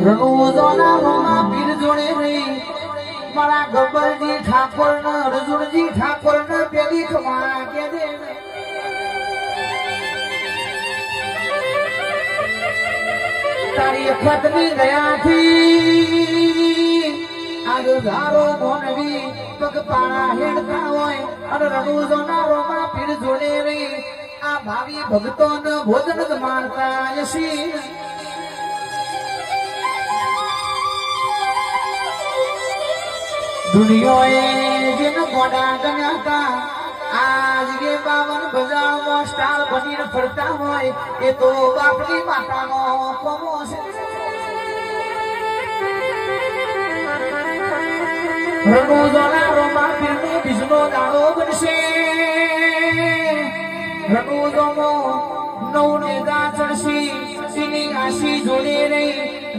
રણુજોના રોમા પીર જોડે રહી મારા ગબ્બરજી ઠાકોર ને અર્જુનજી ઠાકોર ને પેલી ખમા કે દે તારી પત્ની ગયાથી આજ ધારો મોનવી પગપાળા હેડતા હોય અને રણુજોના રોમા પીર જોડે રહી આ ભાવિ ભક્તોને ભોજન જ મારતા યશી દુનિયાએ જેન ગોડા ગણ્યા હતા આજ કે 52 બજારમાં સ્ટાર બનીને ફરતા હોય એ તો બાપની માતાનો કોમો છે રણુજોના રોમા પીરનો બીજનો દાડો બનશે રણુજોનો નવ નેગા ચડશી એની આશી જોડે રહી